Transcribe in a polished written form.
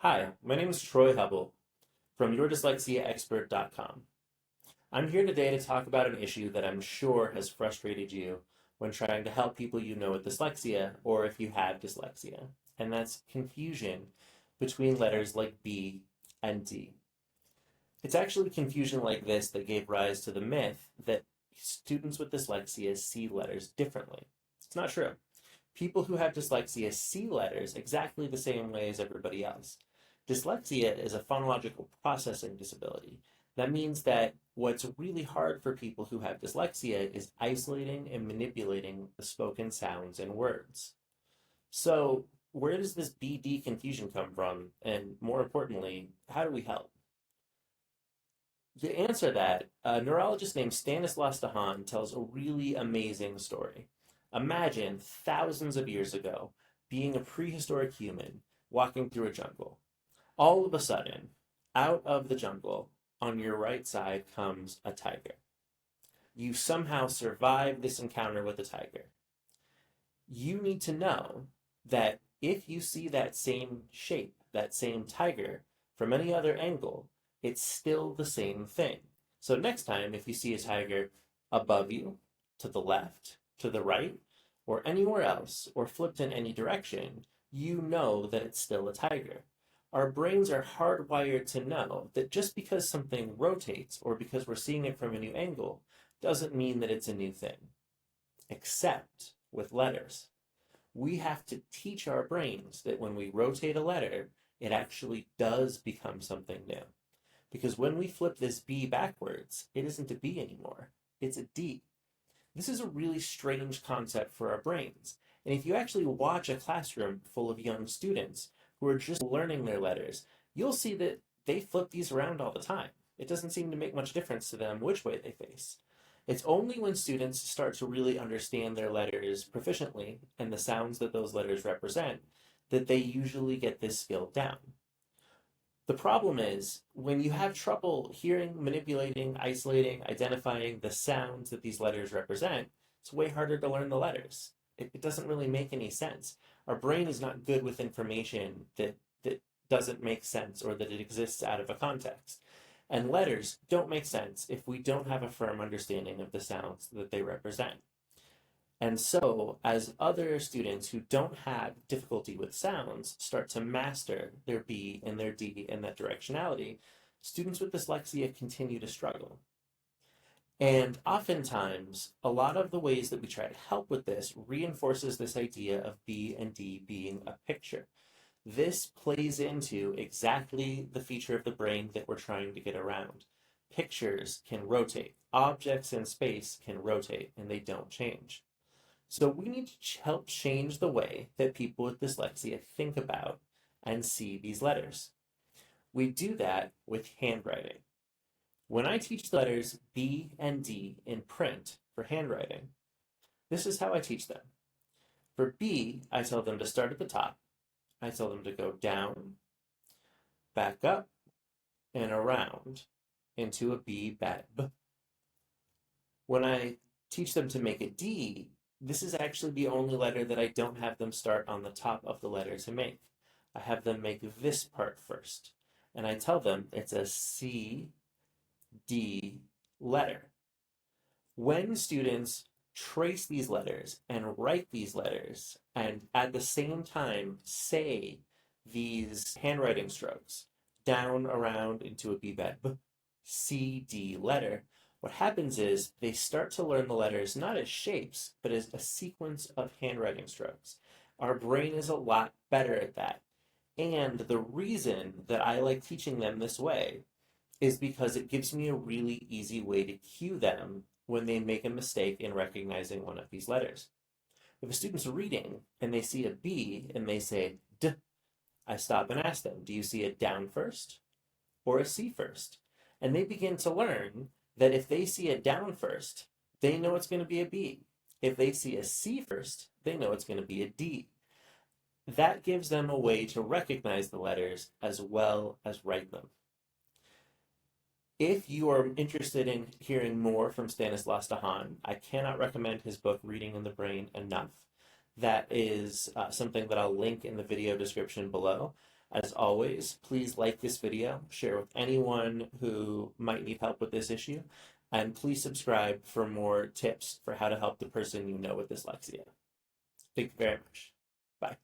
Hi, my name is Troy Hubble from YourDyslexiaExpert.com. I'm here today to talk about an issue that I'm sure has frustrated you when trying to help people you know with dyslexia or if you have dyslexia, and that's confusion between letters like B and D. It's actually confusion like this that gave rise to the myth that students with dyslexia see letters differently. It's not true. People who have dyslexia see letters exactly the same way as everybody else. Dyslexia is a phonological processing disability. That means that what's really hard for people who have dyslexia is isolating and manipulating the spoken sounds and words. So, where does this BD confusion come from? And more importantly, how do we help? To answer that, a neurologist named Stanislaus Dehaene tells a really amazing story. Imagine thousands of years ago being a prehistoric human walking through a jungle. All of a sudden, out of the jungle, on your right side comes a tiger. You somehow survive this encounter with a tiger. You need to know that if you see that same shape, that same tiger, from any other angle, it's still the same thing. So next time, if you see a tiger above you, to the left, to the right, or anywhere else, or flipped in any direction, you know that it's still a tiger. Our brains are hardwired to know that just because something rotates or because we're seeing it from a new angle doesn't mean that it's a new thing, except with letters. We have to teach our brains that when we rotate a letter, it actually does become something new. Because when we flip this B backwards, it isn't a B anymore, it's a D. This is a really strange concept for our brains. And if you actually watch a classroom full of young students who are just learning their letters, you'll see that they flip these around all the time. It doesn't seem to make much difference to them which way they face. It's only when students start to really understand their letters proficiently and the sounds that those letters represent that they usually get this skill down. The problem is when you have trouble hearing, manipulating, isolating, identifying the sounds that these letters represent, it's way harder to learn the letters. It doesn't really make any sense. Our brain is not good with information that doesn't make sense or that it exists out of a context. And letters don't make sense if we don't have a firm understanding of the sounds that they represent. And so, as other students who don't have difficulty with sounds start to master their B and their D and that directionality, students with dyslexia continue to struggle. And oftentimes, a lot of the ways that we try to help with this reinforces this idea of B and D being a picture. This plays into exactly the feature of the brain that we're trying to get around. Pictures can rotate. Objects in space can rotate, and they don't change. So we need to help change the way that people with dyslexia think about and see these letters. We do that with handwriting. When I teach the letters B and D in print for handwriting, this is how I teach them. For B, I tell them to start at the top. I tell them to go down, back up, and around into a B, bad B. When I teach them to make a D, this is actually the only letter that I don't have them start on the top of the letter to make. I have them make this part first. And I tell them it's a C, D letter. When students trace these letters and write these letters and at the same time say these handwriting strokes down, around into a B, bad B, C, D letter, what happens is they start to learn the letters not as shapes, but as a sequence of handwriting strokes. Our brain is a lot better at that. And the reason that I like teaching them this way is because it gives me a really easy way to cue them when they make a mistake in recognizing one of these letters. If a student's reading and they see a B and they say D, I stop and ask them, do you see a down first or a C first? And they begin to learn that if they see a down first, they know it's going to be a B. If they see a C first, they know it's going to be a D. That gives them a way to recognize the letters as well as write them. If you are interested in hearing more from Stanislaus Dehaene, I cannot recommend his book, Reading in the Brain, enough. That is something that I'll link in the video description below. As always, please like this video, share with anyone who might need help with this issue, and please subscribe for more tips for how to help the person you know with dyslexia. Thank you very much. Bye.